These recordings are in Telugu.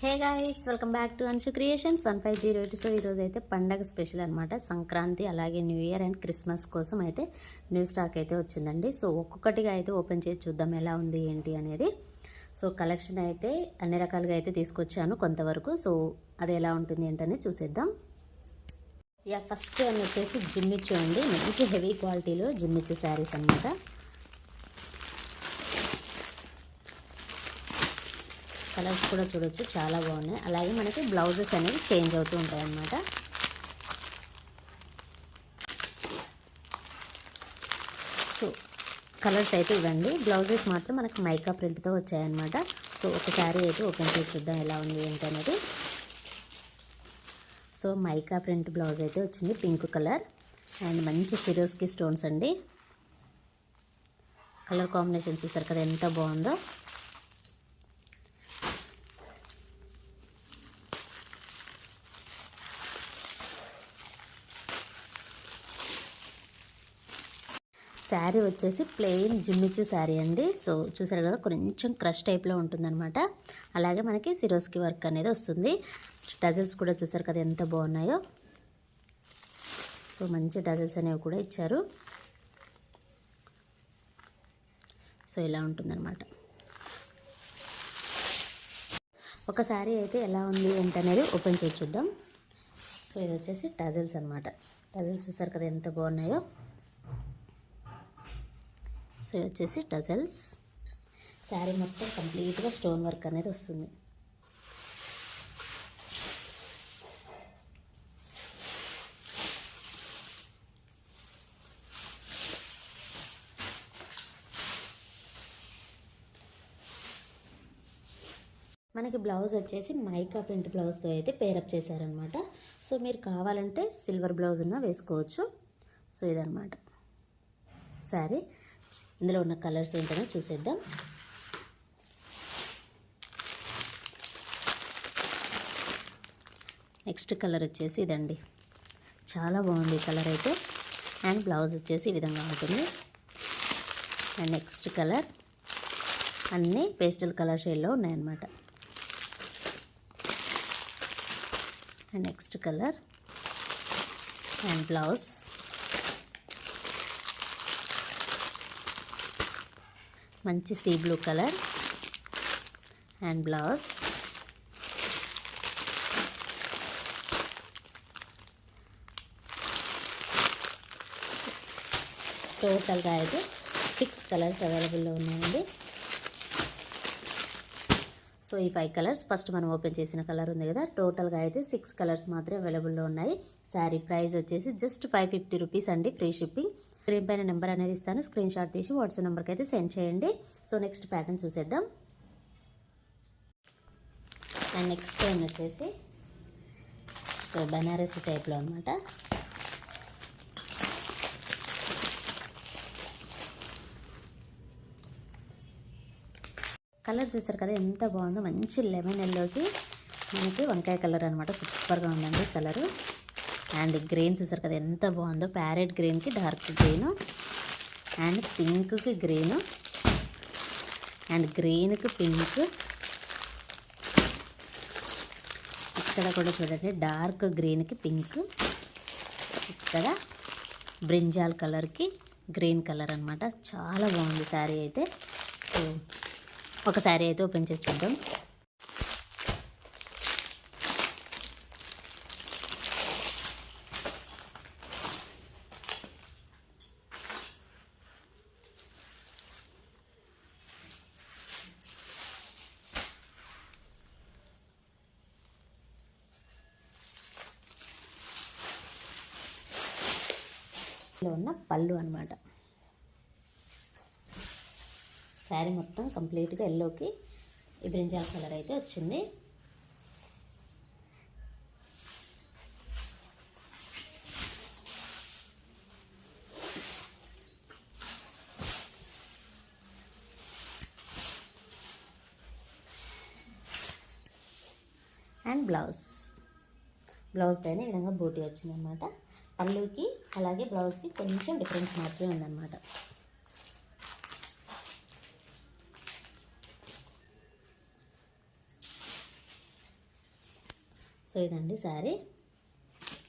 Hey guys, welcome back to Anshu creations 1508. So ఈరోజు అయితే పండగ స్పెషల్ అనమాట. సంక్రాంతి అలాగే న్యూ ఇయర్ అండ్ క్రిస్మస్ కోసం అయితే న్యూ స్టాక్ అయితే వచ్చిందండి. సో ఒక్కొక్కటిగా అయితే ఓపెన్ చేసి చూద్దాం ఎలా ఉంది ఏంటి అనేది. సో కలెక్షన్ అయితే అన్ని రకాలుగా అయితే తీసుకొచ్చాను కొంతవరకు. సో అది ఎలా ఉంటుంది ఏంటనేది చూసేద్దాం. ఫస్ట్ అని వచ్చేసి జిమ్మిచ్చు అండి. మంచి హెవీ క్వాలిటీలో జిమ్మిచ్చు శారీస్ అనమాట. కలర్స్ కూడా చూడొచ్చు, చాలా బాగున్నాయి. అలాగే మనకి బ్లౌజెస్ అనేవి చేంజ్ అవుతూ ఉంటాయి అన్నమాట. సో కలర్స్ అయితే ఇవ్వండి. బ్లౌజెస్ మాత్రం మనకి మైకా ప్రింట్తో వచ్చాయన్నమాట. సో ఒక శారీ అయితే ఓపెన్ చేసి చూద్దాం ఎలా ఉంది ఏంటనేది. సో మైకా ప్రింట్ బ్లౌజ్ అయితే వచ్చింది, పింక్ కలర్ అండ్ మంచి సిరోస్కి స్టోన్స్ అండి. కలర్ కాంబినేషన్ చూసారు కదా ఎంత బాగుందో. శారీ వచ్చేసి ప్లెయిన్ జిమ్మిచ్చు శారీ అండి. సో చూసారు కదా కొంచెం క్రష్ టైప్లో ఉంటుందన్నమాట. అలాగే మనకి సిరోస్కి వర్క్ అనేది వస్తుంది. డజల్స్ కూడా చూసారు కదా ఎంత బాగున్నాయో. సో మంచి డజల్స్ అనేవి కూడా ఇచ్చారు. సో ఇలా ఉంటుందన్నమాట. ఒక శారీ అయితే ఎలా ఉంది ఏంటనేది ఓపెన్ చేసి చూద్దాం. సో ఇది వచ్చేసి డజల్స్ అనమాట. డజల్స్ చూసారు కదా ఎంత బాగున్నాయో. సో ఇది వచ్చేసి టజల్స్. శారీ మొత్తం కంప్లీట్గా స్టోన్ వర్క్ అనేది వస్తుంది. మనకి బ్లౌజ్ వచ్చేసి మైకా ప్రింట్ బ్లౌజ్తో అయితే పేరప్ చేశారనమాట. సో మీరు కావాలంటే సిల్వర్ బ్లౌజ్ ఉన్నా వేసుకోవచ్చు. సో ఇదనమాట శారీ. ఇందులో ఉన్న కలర్స్ ఏంటనో చూసేద్దాం. నెక్స్ట్ కలర్ వచ్చేసి ఇదండి, చాలా బాగుంది కలర్ అయితే. అండ్ బ్లౌజ్ వచ్చేసి ఈ విధంగా ఉంటుంది. అండ్ నెక్స్ట్ కలర్ అన్నీ పేస్టల్ కలర్ షేడ్లో ఉన్నాయన్నమాట. And next colour and blouse మంచి sea blue colour and blouse. టోటల్గా అయితే 6 కలర్స్ అవైలబుల్లో ఉన్నాయండి. సో ఈ 5 కలర్స్ ఫస్ట్ మనం ఓపెన్ చేసిన కలర్ ఉంది కదా, టోటల్గా అయితే 6 కలర్స్ మాత్రమే అవైలబుల్లో ఉన్నాయి. శారీ ప్రైస్ వచ్చేసి జస్ట్ 550 రూపీస్ అండి, ఫ్రీ షిప్పింగ్. స్క్రీన్ పైన నెంబర్ అనేది ఇస్తాను, స్క్రీన్ షాట్ తీసి వాట్సాప్ నెంబర్కి అయితే సెండ్ చేయండి. సో నెక్స్ట్ ప్యాటర్న్ చూసేద్దాం. అండ్ నెక్స్ట్ టైం వచ్చేసి సో బనారసి టైప్లో అనమాట. కలర్ చూసారు కదా ఎంత బాగుందో. మంచి లెమన్ ఎల్లోకి మనకి వంకాయ కలర్ అనమాట. సూపర్గా ఉందండి కలరు. అండ్ గ్రీన్ చూసారు కదా ఎంత బాగుందో. ప్యారెట్ గ్రీన్కి డార్క్ గ్రీను అండ్ పింక్కి గ్రీను అండ్ గ్రీన్కి పింక్. ఇక్కడ కూడా చూడండి డార్క్ గ్రీన్కి పింక్. ఇక్కడ బ్రింజాల్ కలర్కి గ్రీన్ కలర్ అనమాట. చాలా బాగుంది శారీ అయితే. సో ఒక శారీ అయితే ఓపెన్ చేసి చూద్దాం. లో ఉన్న పళ్ళు అనమాట. శారీ మొత్తం కంప్లీట్గా ఎల్లోకి ఈ బ్రింజాల్ కలర్ అయితే వచ్చింది. అండ్ బ్లౌజ్ పైన ఈ విధంగా బూటీ వచ్చిందనమాట. పళ్ళుకి అలాగే బ్లౌజ్కి కొంచెం డిఫరెన్స్ మాత్రమే ఉందన్నమాట. సో ఇదండి శారీ,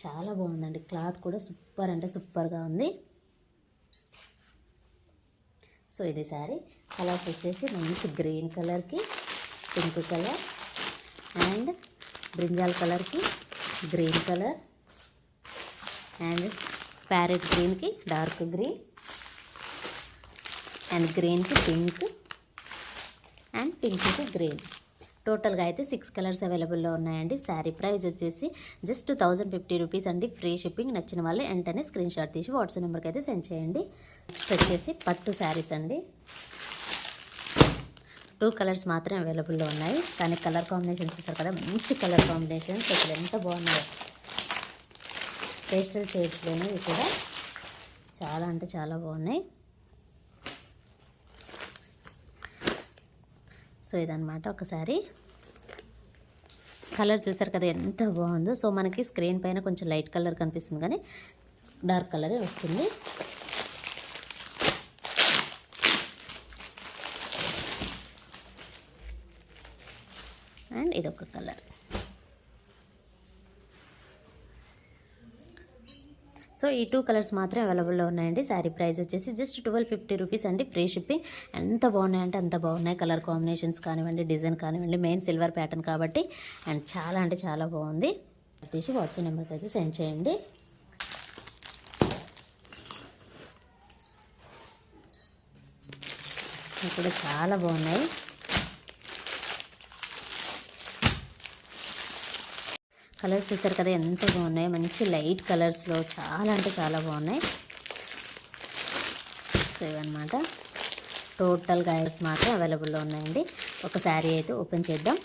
చాలా బాగుందండి. క్లాత్ కూడా సూపర్ అంటే సూపర్గా ఉంది. సో ఇది శారీ కలర్స్ వచ్చేసి మంచి గ్రీన్ కలర్కి పింక్ కలర్ అండ్ బ్రింజాల్ కలర్కి గ్రీన్ కలర్ అండ్ ప్యారెట్ గ్రీన్కి డార్క్ గ్రీన్ అండ్ గ్రీన్కి పింక్ అండ్ పింక్కి గ్రీన్. టోటల్గా అయితే 6 కలర్స్ అవైలబుల్లో ఉన్నాయండి. శారీ ప్రైస్ వచ్చేసి జస్ట్ 1050 రూపీస్ అండి. Free shipping. నచ్చిన వాళ్ళు వెంటనే స్క్రీన్ షాట్ తీసి వాట్సాప్ నెంబర్కి అయితే సెండ్ చేయండి. నెక్స్ట్ వచ్చేసి పట్టు శారీస్ అండి. 2 కలర్స్ మాత్రమే అవైలబుల్లో ఉన్నాయి, కానీ కలర్ కాంబినేషన్స్ చూసారు కదా, మంచి కలర్ కాంబినేషన్స్. అసలు ఎంత బాగున్నాయో. పేస్టల్ షేడ్స్లోనే ఇవి కూడా చాలా అంటే చాలా బాగున్నాయి. సో ఇదన్నమాట ఒకసారి కలర్ చూసారు కదా ఎంత బాగుందో. సో మనకి స్క్రీన్ పైన కొంచెం లైట్ కలర్ కనిపిస్తుంది, కానీ డార్క్ కలరే వస్తుంది. అండ్ ఇదొక కలర్. సో ఈ 2 కలర్స్ మాత్రమే అవైలబుల్లో ఉన్నాయండి. శారీ ప్రైస్ వచ్చేసి జస్ట్ 1250 రూపీస్ అండి. Free shipping. ఎంత బాగున్నాయంటే అంత బాగున్నాయి. కలర్ కాంబినేషన్స్ కానివ్వండి, డిజైన్ కానివ్వండి, మెయిన్ సిల్వర్ ప్యాటర్న్ కాబట్టి అండ్ చాలా అంటే చాలా బాగుంది. తీసి వాట్సాప్ నెంబర్కి అయితే సెండ్ చేయండి. ఇప్పుడు చాలా బాగున్నాయి. కలర్స్ చూసారు కదా ఎంత బాగున్నాయి. మంచి లైట్ కలర్స్లో చాలా అంటే చాలా బాగున్నాయి. సో ఇవన్నమాట టోటల్ గైడ్స్ మాత్రం అవైలబుల్లో ఉన్నాయండి. ఒక శారీ అయితే ఓపెన్ చేద్దాం.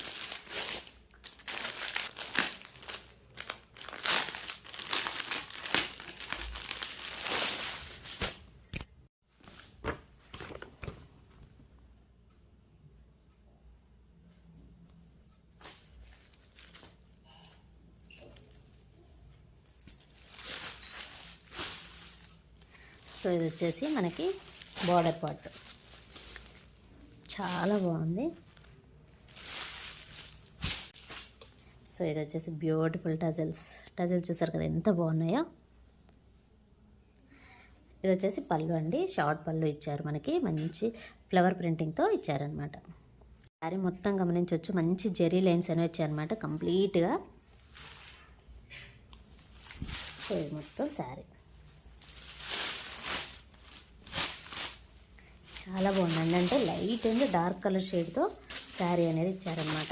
సో ఇది వచ్చేసి మనకి బార్డర్ పార్ట్, చాలా బాగుంది. సో ఇది వచ్చేసి బ్యూటిఫుల్ టజల్స్ చూసారు కదా ఎంత బాగున్నాయో. ఇది వచ్చేసి పళ్ళు అండి, షార్ట్ పళ్ళు ఇచ్చారు మనకి, మంచి ఫ్లవర్ ప్రింటింగ్తో ఇచ్చారనమాట. శారీ మొత్తం గమనించవచ్చు, మంచి జెరీ లైన్స్ అనేవి వచ్చాయన్నమాట కంప్లీట్గా. సో ఇది మొత్తం శారీ చాలా బాగుందండి. అంటే లైట్ అండ్ డార్క్ కలర్ షేడ్తో శారీ అనేది ఇచ్చారనమాట.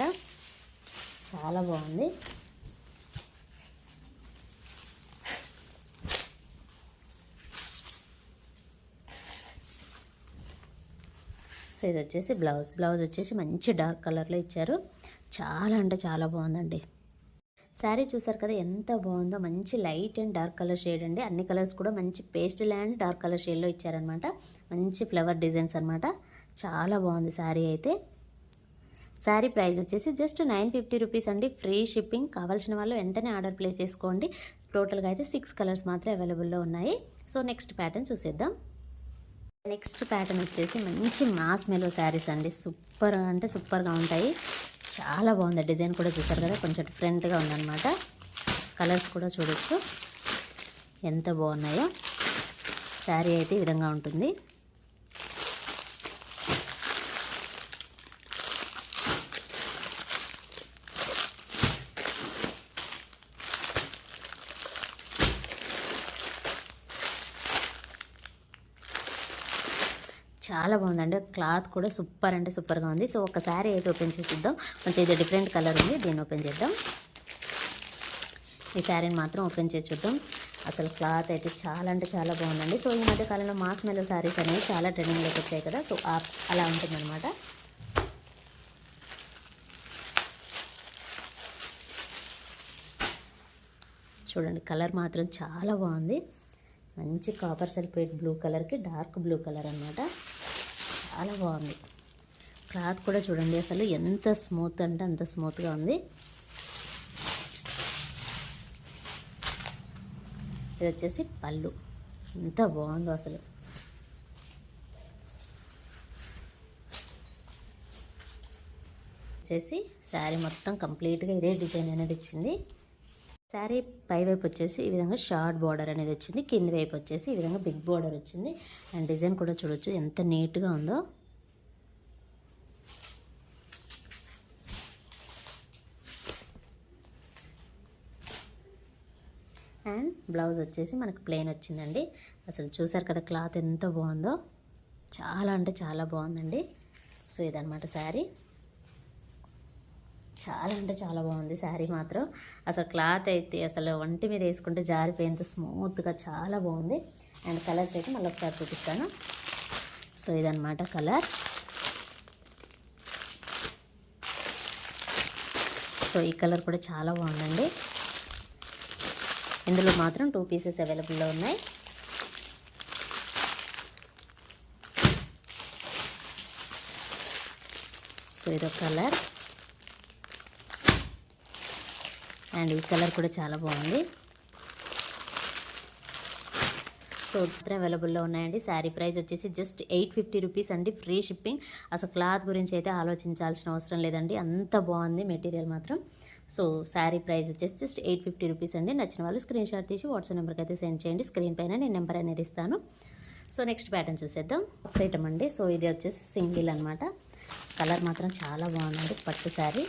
చాలా బాగుంది. సో ఇది వచ్చేసి బ్లౌజ్ వచ్చేసి మంచి డార్క్ కలర్లో ఇచ్చారు. చాలా అంటే చాలా బాగుందండి. శారీ చూసారు కదా ఎంత బాగుందో. మంచి light and dark colour shade అండి. అన్ని కలర్స్ కూడా మంచి పేస్టల్ అండ్ డార్క్ కలర్ షేడ్లో ఇచ్చారనమాట. మంచి ఫ్లవర్ డిజైన్స్ అనమాట. చాలా బాగుంది శారీ అయితే. శారీ ప్రైస్ వచ్చేసి జస్ట్ 950 రూపీస్ అండి. Free shipping. కావాల్సిన వాళ్ళు వెంటనే ఆర్డర్ ప్లేస్ చేసుకోండి. టోటల్గా అయితే 6 కలర్స్ మాత్రం అవైలబుల్లో ఉన్నాయి. సో నెక్స్ట్ ప్యాటర్న్ చూసేద్దాం. నెక్స్ట్ ప్యాటర్న్ వచ్చేసి మంచి మాస్ మెలో శారీస్ అండి. సూపర్ అంటే సూపర్గా ఉంటాయి. చాలా బాగుంది. డిజైన్ కూడా చూసారు కదా కొంచెం డిఫరెంట్గా ఉందన్నమాట. కలర్స్ కూడా చూడొచ్చు ఎంత బాగున్నాయో. శారీ అయితే ఈ విధంగా ఉంటుంది. చాలా బాగుందండి. క్లాత్ కూడా సూపర్ అంటే సూపర్గా ఉంది. సో ఒక శారీ అయితే ఓపెన్ చేసి చూద్దాం. కొంచెం ఇది డిఫరెంట్ కలర్ ఉంది, దీన్ని ఓపెన్ చేద్దాం. ఈ శారీని మాత్రం ఓపెన్ చేసి చూద్దాం. అసలు క్లాత్ అయితే చాలా అంటే చాలా బాగుందండి. సో ఈ మధ్య కాలంలో మాస్ మెలో శారీస్ అనేవి చాలా ట్రెండింగ్లోకి వచ్చాయి కదా. సో అలా ఉంటుందన్నమాట. చూడండి కలర్ మాత్రం చాలా బాగుంది. మంచి కాపర్ సల్ఫేట్ బ్లూ కలర్కి డార్క్ బ్లూ కలర్ అన్నమాట. చాలా బాగుంది. క్లాత్ కూడా చూడండి అసలు ఎంత స్మూత్ అంటే అంత స్మూత్గా ఉంది. ఇది వచ్చేసి పళ్ళు, ఎంత బాగుందో అసలు. వచ్చేసి శారీ మొత్తం కంప్లీట్గా ఇదే డిజైన్ అనేది వచ్చింది. శారీ పై వైపు వచ్చేసి ఈ విధంగా షార్ట్ బార్డర్ అనేది వచ్చింది, కింది వైపు వచ్చేసి ఈ విధంగా బిగ్ బార్డర్ వచ్చింది. అండ్ డిజైన్ కూడా చూడొచ్చు ఎంత నీట్గా ఉందో. అండ్ బ్లౌజ్ వచ్చేసి మనకు ప్లెయిన్ వచ్చిందండి. అసలు చూసారు కదా క్లాత్ ఎంత బాగుందో, చాలా అంటే చాలా బాగుందండి. సో ఇదనమాట శారీ, చాలా అంటే చాలా బాగుంది శారీ మాత్రం. అసలు క్లాత్ అయితే అసలు ఒంటి మీద వేసుకుంటే జారిపోయేంత స్మూత్గా చాలా బాగుంది. అండ్ కలర్స్ అయితే మళ్ళీ ఒకసారి చూపిస్తాను. సో ఇదనమాట కలర్. సో ఈ కలర్ కూడా చాలా బాగుందండి. ఇందులో మాత్రం 2 పీసెస్ అవైలబుల్లో ఉన్నాయి. సో ఇదొక కలర్. అండ్ ఈ కలర్ కూడా చాలా బాగుంది. సో ఇద్దరు అవైలబుల్లో ఉన్నాయండి. శారీ ప్రైస్ వచ్చేసి జస్ట్ 850 రూపీస్ అండి, ఫ్రీ షిప్పింగ్. అసలు క్లాత్ గురించి అయితే ఆలోచించాల్సిన అవసరం లేదండి, అంత బాగుంది మెటీరియల్ మాత్రం. సో శారీ ప్రైస్ వచ్చేసి జస్ట్ 850 రూపీస్ అండి. నచ్చిన వాళ్ళు స్క్రీన్ షాట్ తీసి వాట్సాప్ నెంబర్కి అయితే సెండ్ చేయండి. స్క్రీన్ పైన నేను నెంబర్ అనేది ఇస్తాను. సో నెక్స్ట్ ప్యాటర్న్ చూసేద్దాం. ఐటమ్ అండి. సో ఇది వచ్చేసి సింగిల్ అనమాట. కలర్ మాత్రం చాలా బాగుందండి, పట్టు శారీ.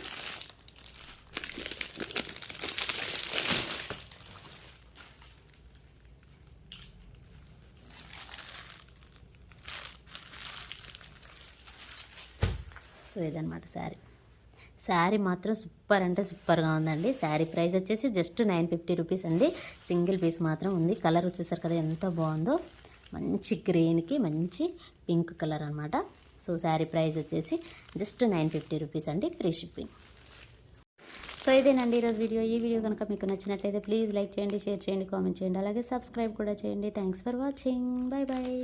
సో ఇదనమాట శారీ. శారీ మాత్రం సూపర్ అంటే సూపర్గా ఉందండి. శారీ ప్రైస్ వచ్చేసి జస్ట్ 950 రూపీస్ అండి. సింగిల్ పీస్ మాత్రం ఉంది. కలర్ చూసారు కదా ఎంత బాగుందో, మంచి గ్రీన్కి మంచి పింక్ కలర్ అనమాట. సో శారీ ప్రైస్ వచ్చేసి జస్ట్ 950 రూపీస్ అండి, ఫ్రీ షిప్పింగ్. సో ఇదేనండి ఈరోజు వీడియో. ఈ వీడియో కనుక మీకు నచ్చినట్లయితే ప్లీజ్ లైక్ చేయండి, షేర్ చేయండి, కామెంట్ చేయండి, అలాగే సబ్స్క్రైబ్ కూడా చేయండి. Thanks for watching. Bye bye.